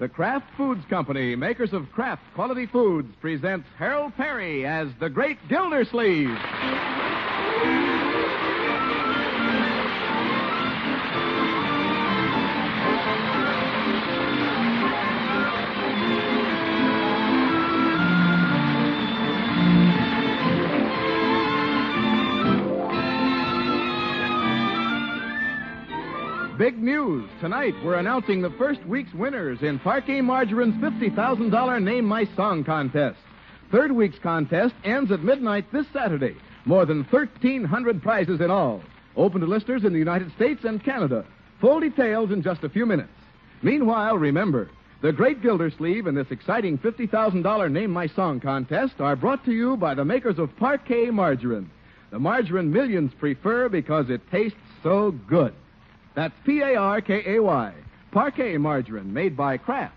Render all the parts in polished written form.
The Kraft Foods Company, makers of Kraft Quality Foods, presents Harold Perry as the Great Gildersleeve. Big news. Tonight, we're announcing the first week's winners in Parquet Margarine's $50,000 Name My Song contest. Third week's contest ends at midnight this Saturday. More than 1,300 prizes in all. Open to listeners in the United States and Canada. Full details in just a few minutes. Meanwhile, remember, the Great Gildersleeve and this exciting $50,000 Name My Song contest are brought to you by the makers of Parquet Margarine. The margarine millions prefer because it tastes so good. That's P-A-R-K-A-Y. Parquet Margarine, made by Kraft.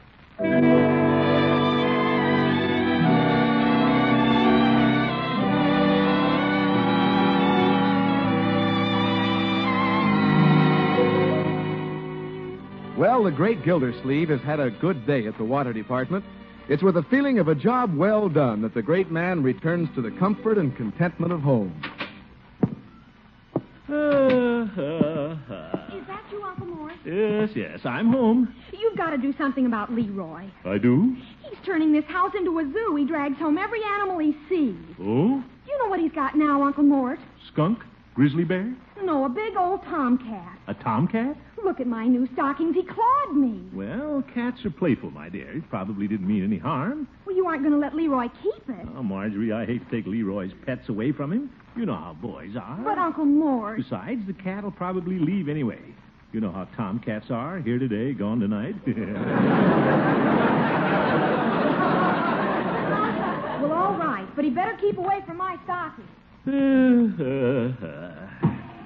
Well, the Great Gildersleeve has had a good day at the water department. It's with a feeling of a job well done that the great man returns to the comfort and contentment of home. Is that you, Uncle Morris? Yes, I'm home. You've got to do something about Leroy. I do? He's turning this house into a zoo. He drags home every animal he sees. Oh? You know what he's got now, Uncle Mort? Skunk? Grizzly bear? No, a big old tomcat. A tomcat? Look at my new stockings. He clawed me. Well, cats are playful, my dear. It probably didn't mean any harm. Well, you aren't going to let Leroy keep it. Oh, Marjorie, I hate to take Leroy's pets away from him. You know how boys are. But, Uncle Mort... Besides, the cat will probably leave anyway. You know how tomcats are. Here today, gone tonight. Well, all right, but he better keep away from my stockings.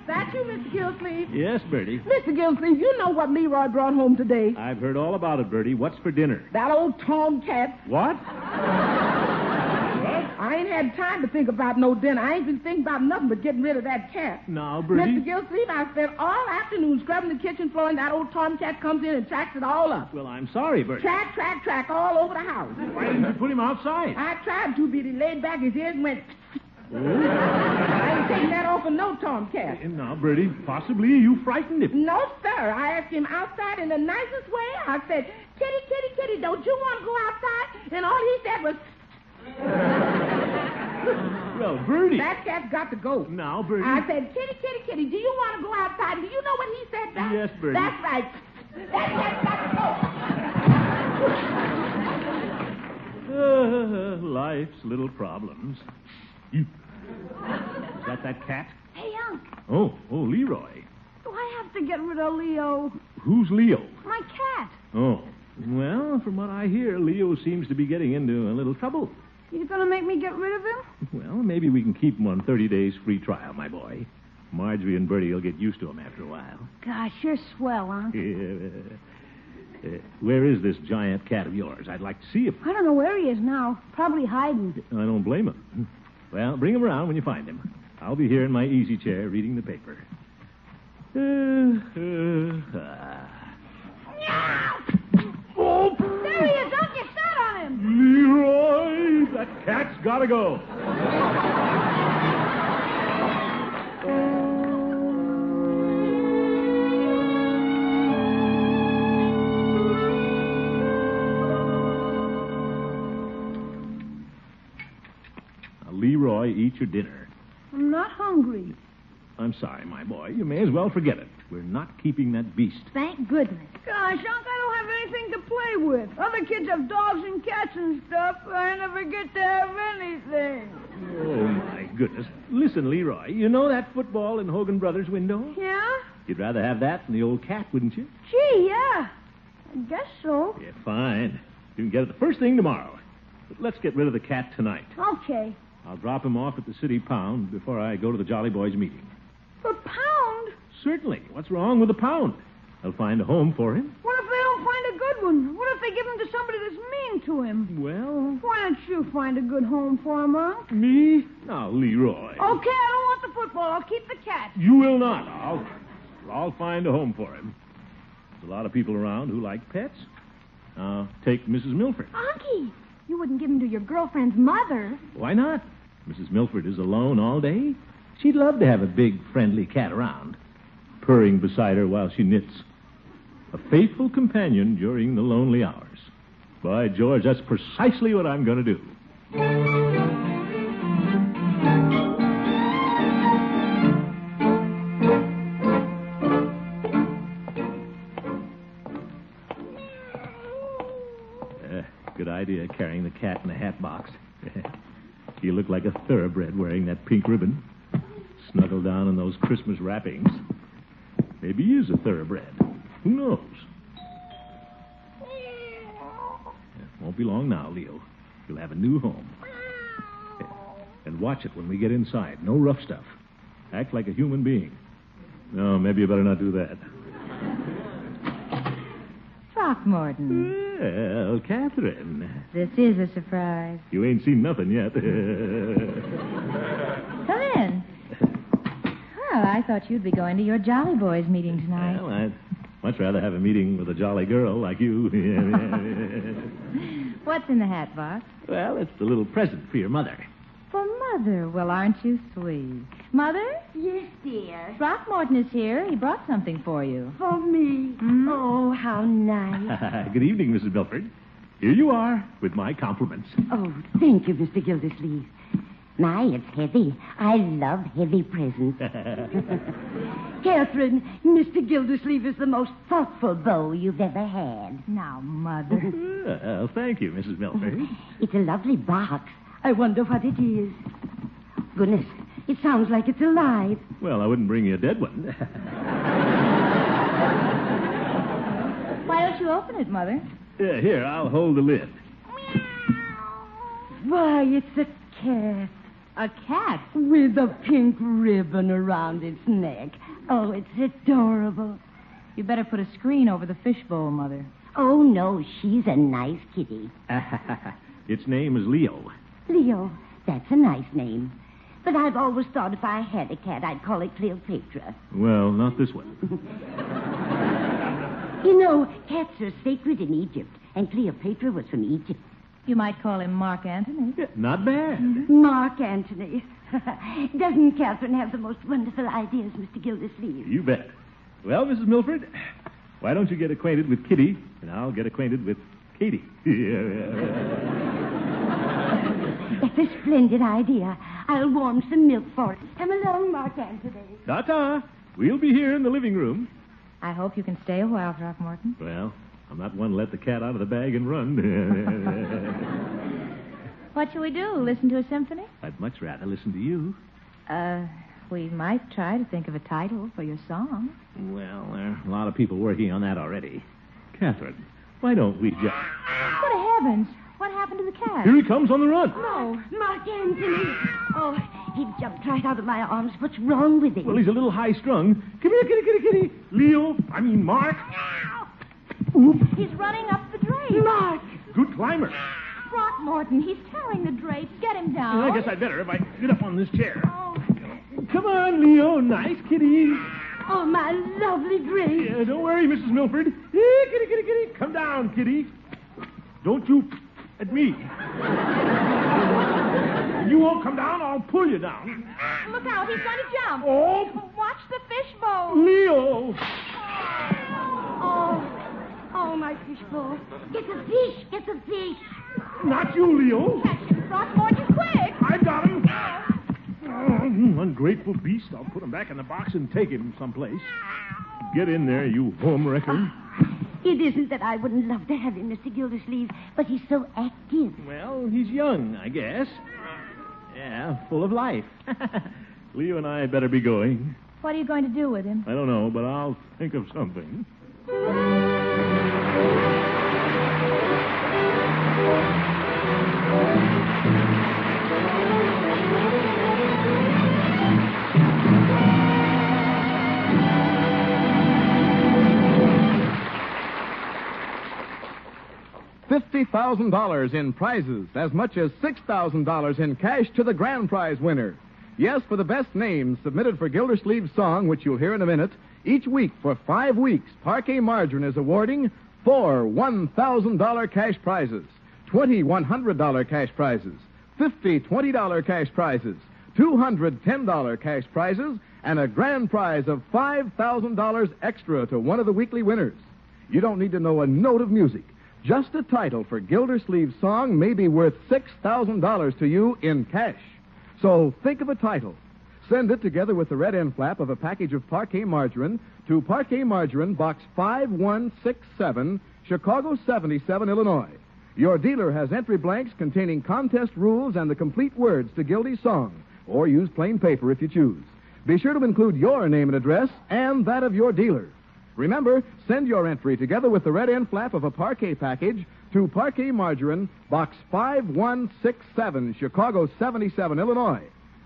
That you, Mr. Gilsleeve? Yes, Bertie. Mr. Gilsleeve, you know what Leroy brought home today? I've heard all about it, Bertie. What's for dinner? That old tomcat. What? I ain't had time to think about no dinner. I ain't been thinking about nothing but getting rid of that cat. Now, Bertie. Mr. Gilsleeve, I spent all afternoon scrubbing the kitchen floor, and that old tomcat comes in and tracks it all up. Well, I'm sorry, Bertie. Track all over the house. Why didn't you put him outside? I tried to, but he laid back his ears and went... Oh. I ain't taking that off of no tomcat. Now, Bertie, possibly you frightened him. No, sir. I asked him outside in the nicest way. I said, kitty, kitty, kitty, don't you want to go outside? And all he said was... Well, Bertie. That cat's got to go. Now, Bertie. I said, kitty, kitty, kitty, do you want to go outside? Do you know what he said back? Yes, Bertie. That's right. That cat's got to go. Life's little problems. Is that cat? Hey, Unc. Oh, Leroy. Do I have to get rid of Leo? Who's Leo? My cat. Oh, well, from what I hear, Leo seems to be getting into a little trouble. You going to make me get rid of him? Well, maybe we can keep him on 30 days free trial, my boy. Marjorie and Bertie will get used to him after a while. Gosh, you're swell, Unc. Where is this giant cat of yours? I'd like to see him. I don't know where he is now. Probably hiding. I don't blame him. Well, bring him around when you find him. I'll be here in my easy chair reading the paper. Oh! There he is, Unc. You sat on him. Leroy, that cat's got to go. Leroy, eat your dinner. I'm not hungry. I'm sorry, my boy. You may as well forget it. We're not keeping that beast. Thank goodness. Gosh, Unc, I don't have anything to play with. Other kids have dogs and cats and stuff. I never get to have anything. Oh, my goodness. Listen, Leroy, you know that football in Hogan Brothers' window? Yeah? You'd rather have that than the old cat, wouldn't you? Gee, yeah. I guess so. Yeah, fine. You can get it the first thing tomorrow. But let's get rid of the cat tonight. Okay. I'll drop him off at the city pound before I go to the Jolly Boys meeting. For pound? Certainly. What's wrong with the pound? They'll find a home for him. What if they don't find a good one? What if they give him to somebody that's mean to him? Well... Why don't you find a good home for him, Unc? Me? Now, Leroy. Okay, I don't want the football. I'll keep the cat. You will not. I'll find a home for him. There's a lot of people around who like pets. Take Mrs. Milford. Unky, you wouldn't give him to your girlfriend's mother. Why not? Mrs. Milford is alone all day. She'd love to have a big, friendly cat around, purring beside her while she knits. A faithful companion during the lonely hours. By George, that's precisely what I'm going to do. Good idea, carrying the cat in a hat box. You look like a thoroughbred wearing that pink ribbon. Snuggled down in those Christmas wrappings. Maybe he is a thoroughbred. Who knows? Won't be long now, Leo. You'll have a new home. And watch it when we get inside. No rough stuff. Act like a human being. No, maybe you better not do that. Throckmorton. Well, Catherine. This is a surprise. You ain't seen nothing yet. Come in. Well, I thought you'd be going to your Jolly Boys meeting tonight. Well, I'd much rather have a meeting with a jolly girl like you. What's in the hat box? Well, it's the little present for your mother. For Mother. Well, aren't you sweet? Mother? Yes, dear. Throckmorton is here. He brought something for you. For me. Oh, how nice. Good evening, Mrs. Milford. Here you are with my compliments. Oh, thank you, Mr. Gildersleeve. My, it's heavy. I love heavy presents. Catherine, Mr. Gildersleeve is the most thoughtful beau you've ever had. Now, Mother. Well, thank you, Mrs. Milford. It's a lovely box. I wonder what it is. Goodness, it sounds like it's alive. Well, I wouldn't bring you a dead one. Why don't you open it, Mother? Here, I'll hold the lid. Why, it's a cat. A cat? With a pink ribbon around its neck. Oh, it's adorable. You better put a screen over the fishbowl, Mother. Oh, no, she's a nice kitty. Its name is Leo. Leo, that's a nice name. But I've always thought if I had a cat, I'd call it Cleopatra. Well, not this one. You know, cats are sacred in Egypt, and Cleopatra was from Egypt. You might call him Mark Antony. Yeah, not bad. Mark Antony. Doesn't Catherine have the most wonderful ideas, Mr. Gildersleeve? You bet. Well, Mrs. Milford, why don't you get acquainted with Kitty, and I'll get acquainted with Katie. That's a splendid idea. I'll warm some milk for it. Come along, Mark Antony. Ta-ta. We'll be here in the living room. I hope you can stay a while, Throckmorton. Well, I'm not one to let the cat out of the bag and run. What shall we do? Listen to a symphony? I'd much rather listen to you. We might try to think of a title for your song. Well, there are a lot of people working on that already. Catherine, why don't we just... Good heavens! What happened to the cat? Here he comes on the run. No, Mark Antony. Oh, he jumped right out of my arms. What's wrong with him? Well, he's a little high-strung. Come here, kitty. Leo, Mark. He's running up the drape. Mark! Good climber. Throckmorton, he's tearing the drapes. Get him down. Well, I guess I'd better if I get up on this chair. Oh. Come on, Leo. Nice kitty. Oh, my lovely drink. Yeah, don't worry, Mrs. Milford. Here, kitty. Come down, kitty. Don't you at me. You won't come down, I'll pull you down. Look out, he's going to jump. Oh. Watch the fishbowl. Leo. Oh, my fishbowl. Get the fish. Not you, Leo. Catch him, Throckmorton, quick. I've got him. Ungrateful beast. I'll put him back in the box and take him someplace. Get in there, you home wrecker. It isn't that I wouldn't love to have him, Mr. Gildersleeve, but he's so active. Well, he's young, I guess. Yeah, full of life. Leo and I better be going. What are you going to do with him? I don't know, but I'll think of something. $50,000 in prizes, as much as $6,000 in cash to the grand prize winner. Yes, for the best names submitted for Gildersleeve's song, which you'll hear in a minute, each week for 5 weeks, Parquet Margarine is awarding 4 $1,000 cash prizes, 20 $100 cash prizes, 50 $20 cash prizes, 200 $10 cash prizes, and a grand prize of $5,000 extra to one of the weekly winners. You don't need to know a note of music. Just a title for Gildersleeve's song may be worth $6,000 to you in cash. So think of a title. Send it together with the red end flap of a package of Parquet Margarine to Parquet Margarine, Box 5167, Chicago 77, Illinois. Your dealer has entry blanks containing contest rules and the complete words to Gildy's song, or use plain paper if you choose. Be sure to include your name and address and that of your dealer. Remember, send your entry together with the red end flap of a Parquet package to Parquet Margarine, Box 5167, Chicago 77, Illinois.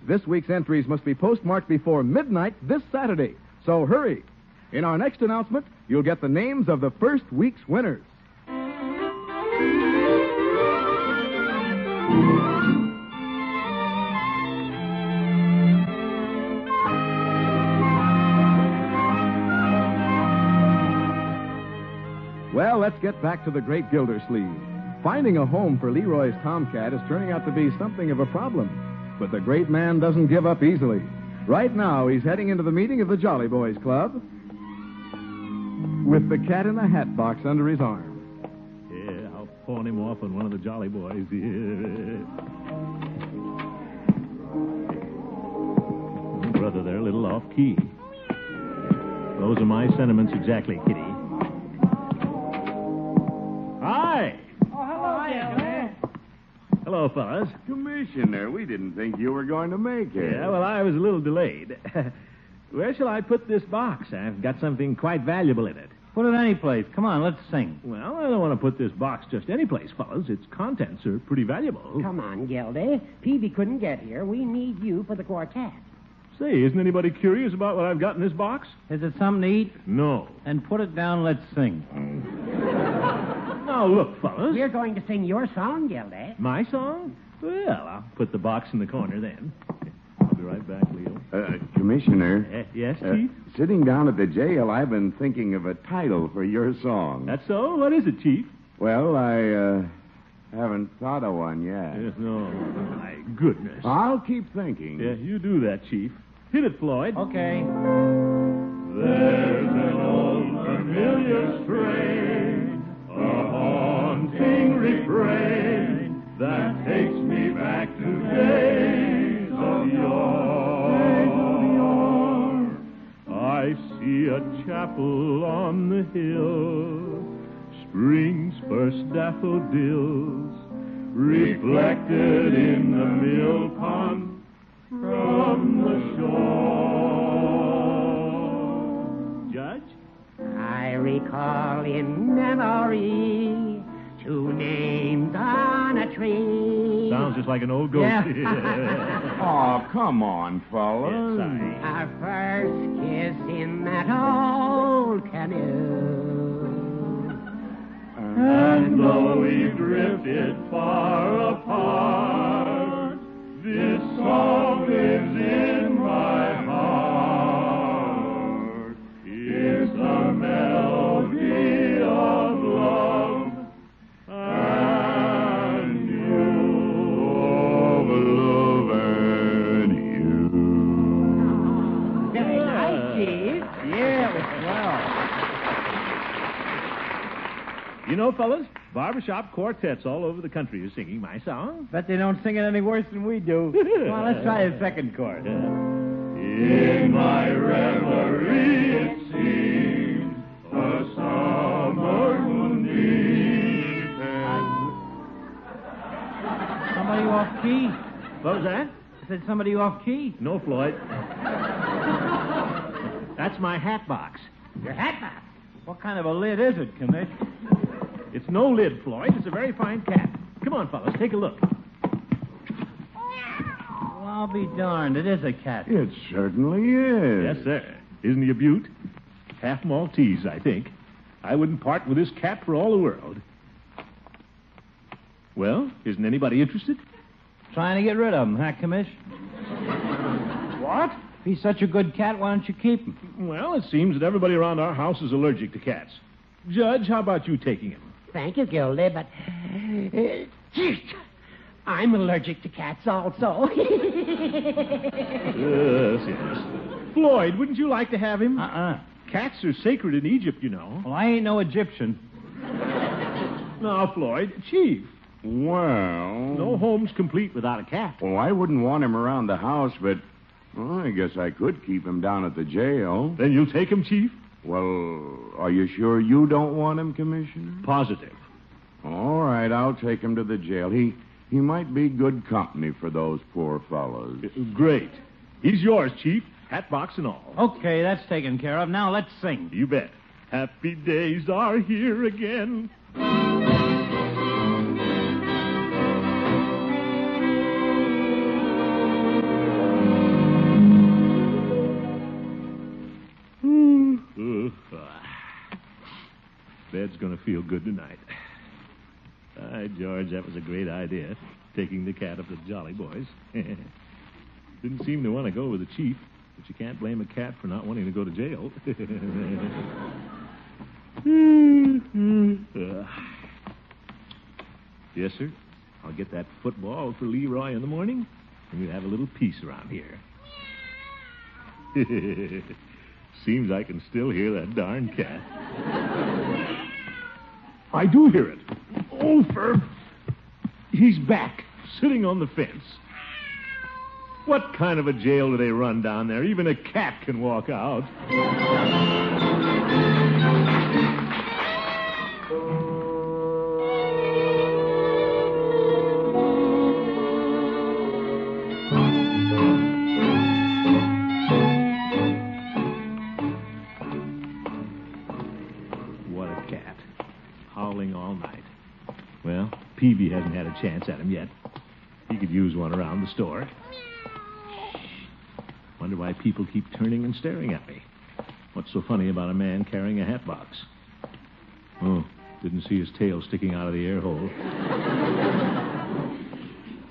This week's entries must be postmarked before midnight this Saturday, so hurry. In our next announcement, you'll get the names of the first week's winners. Well, let's get back to the great Gildersleeve. Finding a home for Leroy's Tomcat is turning out to be something of a problem. But the great man doesn't give up easily. Right now, he's heading into the meeting of the Jolly Boys Club with the cat in the hat box under his arm. Yeah, I'll pawn him off on one of the Jolly Boys. Yeah. Brother, they're a little off-key. Those are my sentiments exactly, Kitty. Hi. Oh, hello, Gildy. Hello, fellas. Commissioner, we didn't think you were going to make it. Yeah, well, I was a little delayed. Where shall I put this box? I've got something quite valuable in it. Put it any place. Come on, let's sing. Well, I don't want to put this box just any place, fellas. Its contents are pretty valuable. Come on, Gildy. Peavy couldn't get here. We need you for the quartet. Say, isn't anybody curious about what I've got in this box? Is it something to eat? No. Then put it down, let's sing. Now, look, fellas. We're going to sing your song, Gildy. My song? Well, I'll put the box in the corner then. I'll be right back, Leo. Commissioner. Yes, Chief? Sitting down at the jail, I've been thinking of a title for your song. That's so? What is it, Chief? Well, I haven't thought of one yet. Yes, no. My goodness. I'll keep thinking. Yeah, you do that, Chief. Hit it, Floyd. Okay. There's an old familiar strain, a haunting refrain that takes me back to days of yore. I see a chapel on the hill, spring's first daffodils, reflected in the mill pond from the shore. Judge? I recall in memory two names on a tree. Sounds just like an old ghost. Yeah. Oh, come on, fellas. Yes, sorry. Our first kiss in that old canoe. And though we drifted far apart, this song lives in my heart. It's the melody of love and you. Of love and you. Very nice, Chief. Yeah, it was swell. You know, fellas, barbershop quartets all over the country are singing my song. Bet they don't sing it any worse than we do. Come on, let's try the second chorus. In my reverie it seems a summer moonbeam. Somebody off key. What was that? I said somebody off key. No, Floyd. That's my hat box. Your hat box. What kind of a lid is it, Commish? It's no lid, Floyd. It's a very fine cat. Come on, fellas, take a look. Well, I'll be darned. It is a cat. It certainly is. Yes, sir. Isn't he a beaut? Half Maltese, I think. I wouldn't part with this cat for all the world. Well, isn't anybody interested? Trying to get rid of him, huh, Commish? What? If he's such a good cat, why don't you keep him? Well, it seems that everybody around our house is allergic to cats. Judge, how about you taking him? Thank you, Gildy, but... I'm allergic to cats also. Yes. Floyd, wouldn't you like to have him? Cats are sacred in Egypt, you know. Well, I ain't no Egyptian. Now, Floyd, Chief. Well... No home's complete without a cat. Well, I wouldn't want him around the house, but... Well, I guess I could keep him down at the jail. Then you'll take him, Chief? Well, are you sure you don't want him, Commissioner? Positive. All right, I'll take him to the jail. He might be good company for those poor fellows. Great. He's yours, Chief. Hat box and all. Okay, that's taken care of. Now let's sing. You bet. Happy days are here again. Bed's going to feel good tonight. George, that was a great idea, taking the cat up to the Jolly Boys. Didn't seem to want to go with the chief, but you can't blame a cat for not wanting to go to jail. Yes, sir. I'll get that football for Leroy in the morning, and we'll have a little peace around here. Seems I can still hear that darn cat. I do hear it. Oh, Ferb. He's back, sitting on the fence. What kind of a jail do they run down there? Even a cat can walk out. What a cat. Howling all night. Well, Peavy hasn't had a chance at him yet. He could use one around the store. Wonder why people keep turning and staring at me. What's so funny about a man carrying a hat box? Oh, didn't see his tail sticking out of the air hole.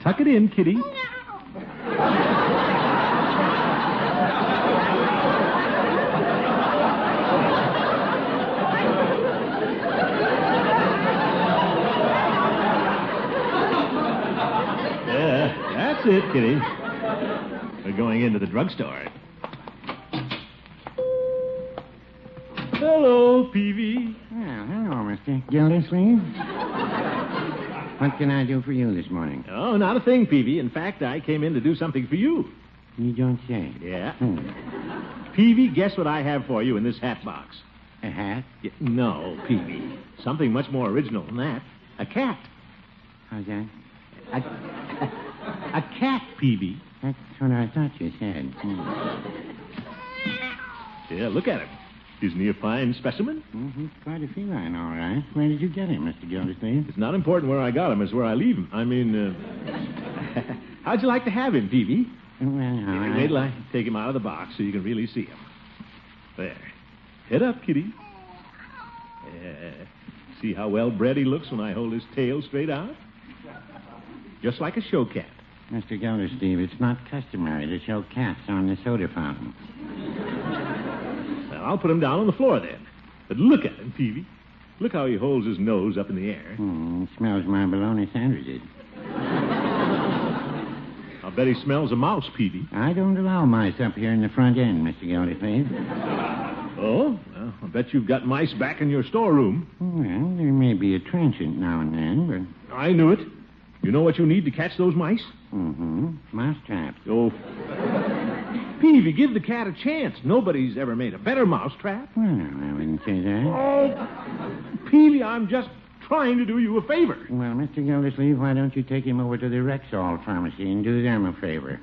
Tuck it in, kitty. That's it, kitty. We're going into the drugstore. Hello, Peavy. Well, hello, Mr. Gildersleeve. What can I do for you this morning? Oh, not a thing, Peavy. In fact, I came in to do something for you. You don't say. Yeah. Peavy, guess what I have for you in this hat box? A hat? No, Peavy. Something much more original than that. A cat. How's that? A cat, Peavy. That's what I thought you said. Yeah, look at him. Isn't he a fine specimen? He's quite a feline, all right. Where did you get him, Mr. Gildersleeve? It's not important where I got him. It's where I leave him. I mean, how'd you like to have him, Peavy? Well, Wait till I take him out of the box so you can really see him. There. Head up, kitty. See how well bred he looks when I hold his tail straight out? Just like a show cat. Mr. Gildersleeve, it's not customary to show cats on the soda fountain. Well, I'll put him down on the floor then. But look at him, Peavy. Look how he holds his nose up in the air. Smells my bologna sandwiches. I'll bet he smells a mouse, Peavy. I don't allow mice up here in the front end, Mr. Gildersleeve. Oh? Well, I bet you've got mice back in your storeroom. Well, there may be a transient now and then, but... I knew it. You know what you need to catch those mice? Mouse traps. Oh. Peavy, give the cat a chance. Nobody's ever made a better mouse trap. Well, I wouldn't say that. Oh, Peavy, I'm just trying to do you a favor. Well, Mr. Gildersleeve, why don't you take him over to the Rexall pharmacy and do them a favor?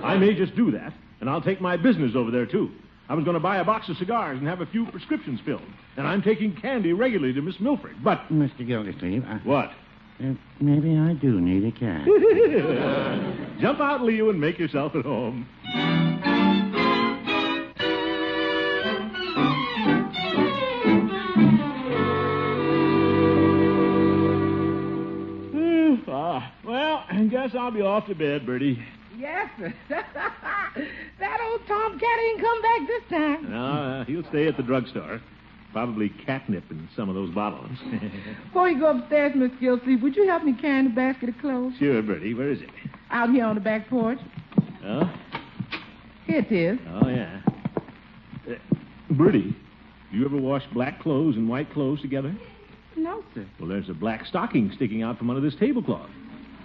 I may just do that, and I'll take my business over there, too. I was going to buy a box of cigars and have a few prescriptions filled. And I'm taking candy regularly to Miss Milford, but... Mr. Gildersleeve, What? Maybe I do need a cat. Jump out, Leo, and make yourself at home. Well, I guess I'll be off to bed, Bertie. Yes, sir. That old Tom cat ain't come back this time. No, he'll stay at the drugstore. If Probably catnip in some of those bottles. Before you go upstairs, Miss Gilsleeve, would you help me carry the basket of clothes? Sure, Bertie. Where is it? Out here on the back porch. Oh? Here it is. Oh, yeah. Bertie, do you ever wash black clothes and white clothes together? No, sir. Well, there's a black stocking sticking out from under this tablecloth.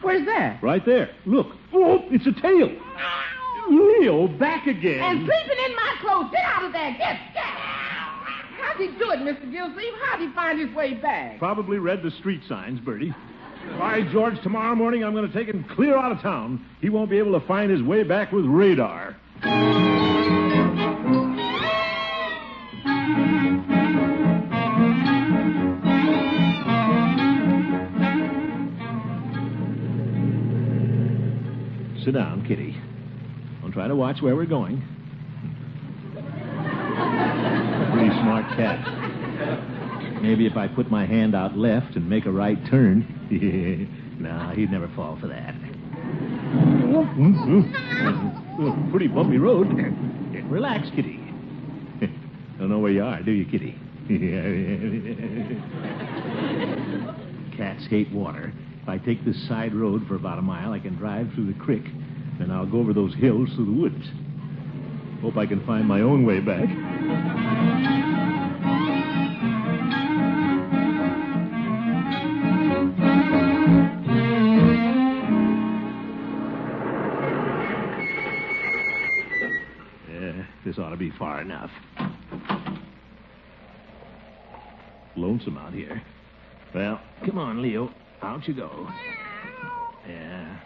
Where's that? Right there. Look. Oh, it's a tail. Leo, back again. And sleeping in my clothes. Get out of there. Get. How'd he do it, Mr. Gilsleeve? How'd he find his way back? Probably read the street signs, Bertie. By George, tomorrow morning I'm going to take him clear out of town. He won't be able to find his way back with radar. Sit down, Kitty. Don't try to watch where we're going. Pretty smart cat. Maybe if I put my hand out left and make a right turn. Nah, he'd never fall for that. Pretty bumpy road. Relax, Kitty. Don't know where you are, do you, Kitty? Cats hate water. If I take this side road for about a mile, I can drive through the creek. Then I'll go over those hills through the woods. Hope I can find my own way back. This ought to be far enough. Lonesome out here. Well, come on, Leo. Out you go. Yeah.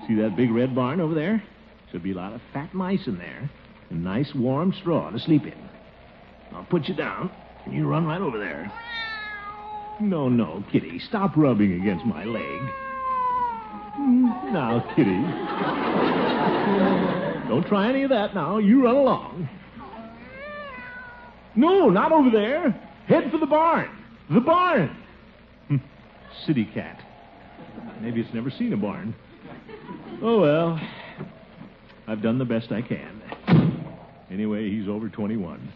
See that big red barn over there? Should be a lot of fat mice in there. And nice warm straw to sleep in. I'll put you down, and you run right over there. No, Kitty. Stop rubbing against my leg. Now, Kitty. Don't try any of that now. You run along. No, not over there. Head for the barn. The barn. City cat. Maybe it's never seen a barn. Oh, well. I've done the best I can. Anyway, he's over 21.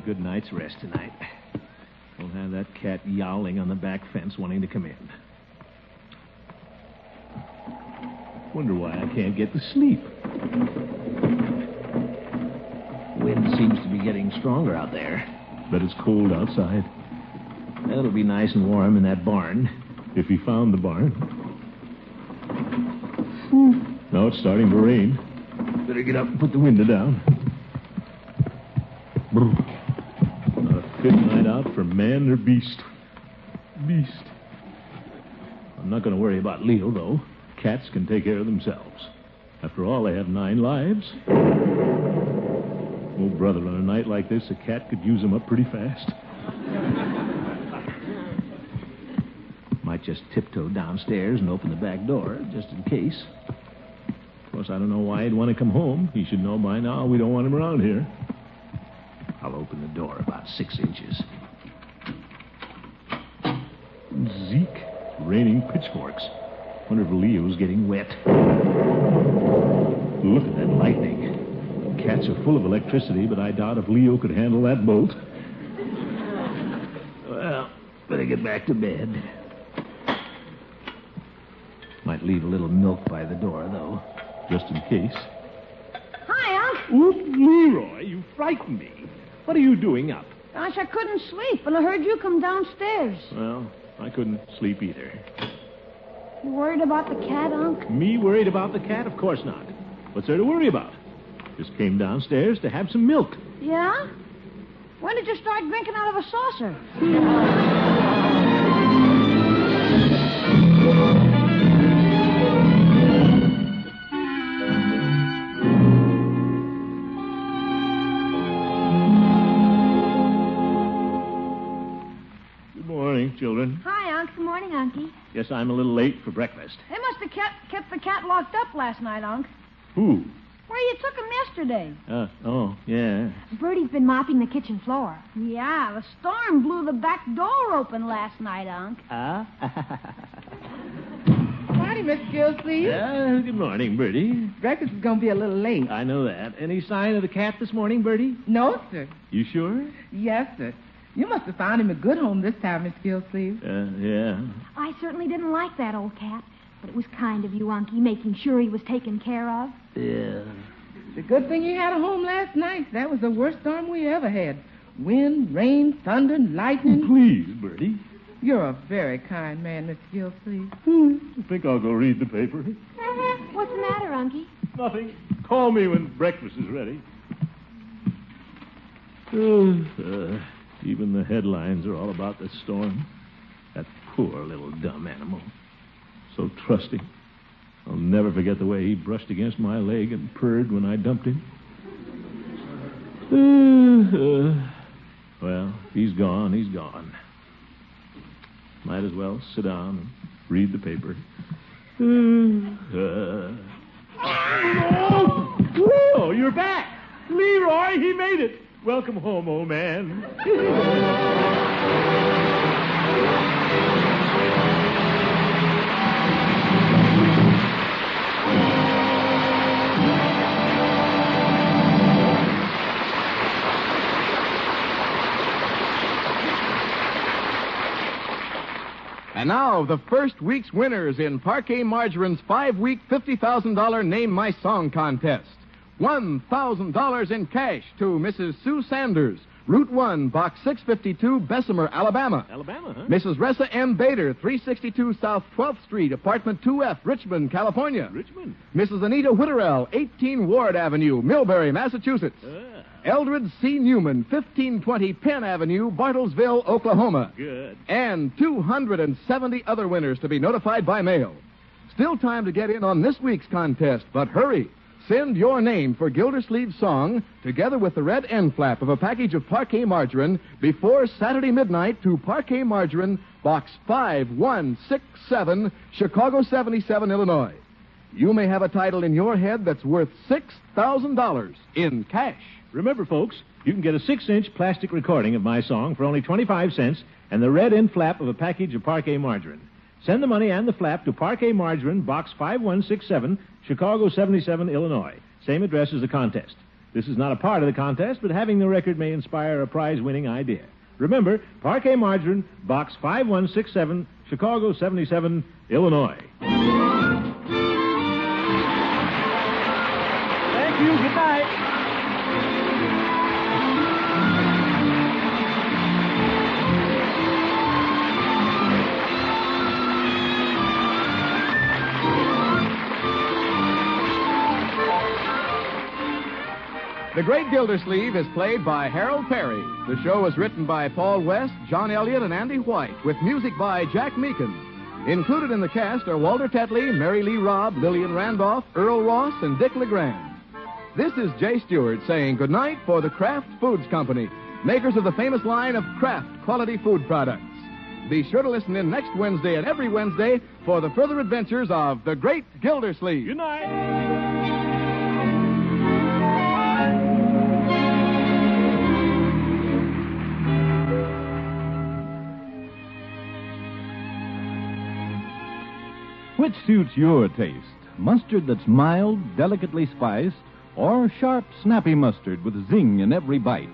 Good night's rest tonight. We'll have that cat yowling on the back fence wanting to come in. Wonder why I can't get to sleep. Wind seems to be getting stronger out there. Bet it's cold outside. It'll be nice and warm in that barn, if he found the barn. Now it's starting to rain. Better get up and put the window down. Good night out for man or beast. Beast. I'm not going to worry about Leo, though. Cats can take care of themselves. After all, they have 9 lives. Oh, brother, on a night like this, a cat could use them up pretty fast. Might just tiptoe downstairs and open the back door, just in case. Of course, I don't know why he'd want to come home. He should know by now we don't want him around here. I'll open the door about 6 inches. Zeke, raining pitchforks. Wonder if Leo's getting wet. Look at that lightning. Cats are full of electricity, but I doubt if Leo could handle that bolt. Well, better get back to bed. Might leave a little milk by the door, though, just in case. Hi, Unc. Oop, Leroy, you frightened me. What are you doing up? Gosh, I couldn't sleep, and I heard you come downstairs. Well, I couldn't sleep either. You worried about the cat, Unc? Me worried about the cat? Of course not. What's there to worry about? Just came downstairs to have some milk. Yeah? When did you start drinking out of a saucer? children. Hi, Unc. Good morning, Unky. Guess I'm a little late for breakfast. They must have kept the cat locked up last night, Unc. Who? Where you took him yesterday. Oh, yeah. Bertie's been mopping the kitchen floor. Yeah, the storm blew the back door open last night, Unc. Morning, Miss Gillsleeve. Good morning, Bertie. Breakfast is going to be a little late. I know that. Any sign of the cat this morning, Bertie? No, sir. You sure? Yes, sir. You must have found him a good home this time, Miss Gillsleeve. Yeah. I certainly didn't like that old cat, but it was kind of you, Unky, making sure he was taken care of. Yeah. The good thing you had a home last night. That was the worst storm we ever had. Wind, rain, thunder, lightning. Please, Bertie. You're a very kind man, Miss Gillsleeve. I think I'll go read the paper. What's the matter, Unky? Nothing. Call me when breakfast is ready. Even the headlines are all about the storm. That poor little dumb animal. So trusting. I'll never forget the way he brushed against my leg and purred when I dumped him. Well, if he's gone, he's gone. Might as well sit down and read the paper. Oh, you're back. Leroy, he made it. Welcome home, old man. And now, the first week's winners in Parquet Margarine's 5-week, $50,000 Name My Song contest. $1,000 in cash to Mrs. Sue Sanders, Route 1, Box 652, Bessemer, Alabama. Alabama, huh? Mrs. Ressa M. Bader, 362 South 12th Street, Apartment 2F, Richmond, California. Richmond. Mrs. Anita Whitterell, 18 Ward Avenue, Millbury, Massachusetts. Eldred C. Newman, 1520 Penn Avenue, Bartlesville, Oklahoma. Good. And 270 other winners to be notified by mail. Still time to get in on this week's contest, but hurry. Send your name for Gildersleeve's song, together with the red end flap of a package of Parquet Margarine, before Saturday midnight to Parquet Margarine, Box 5167, Chicago 77, Illinois. You may have a title in your head that's worth $6,000 in cash. Remember, folks, you can get a 6-inch plastic recording of my song for only 25 cents and the red end flap of a package of Parquet Margarine. Send the money and the flap to Parquet Margarine, Box 5167, Chicago 77, Illinois. Same address as the contest. This is not a part of the contest, but having the record may inspire a prize-winning idea. Remember, Parquet Margarine, Box 5167, Chicago 77, Illinois. Thank you. Good night. The Great Gildersleeve is played by Harold Perry. The show was written by Paul West, John Elliott, and Andy White, with music by Jack Meakin. Included in the cast are Walter Tetley, Mary Lee Robb, Lillian Randolph, Earl Ross, and Dick LeGrand. This is Jay Stewart saying goodnight for the Kraft Foods Company, makers of the famous line of Kraft quality food products. Be sure to listen in next Wednesday and every Wednesday for the further adventures of the Great Gildersleeve. Good night. Which suits your taste? Mustard that's mild, delicately spiced, or sharp, snappy mustard with zing in every bite?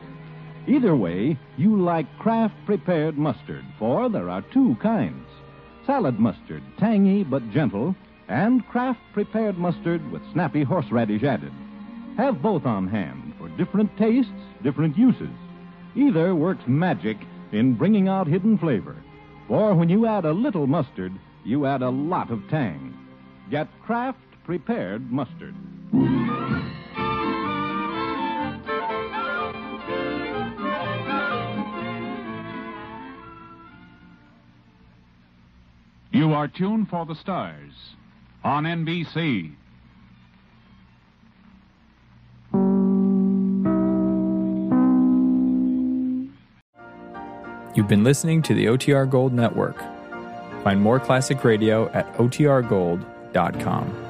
Either way, you like Kraft prepared mustard, for there are two kinds. Salad mustard, tangy but gentle, and Kraft prepared mustard with snappy horseradish added. Have both on hand for different tastes, different uses. Either works magic in bringing out hidden flavor. For when you add a little mustard, you add a lot of tang. Get Kraft prepared mustard. You are tuned for the stars on NBC. You've been listening to the OTR Gold Network. Find more classic radio at otrgold.com.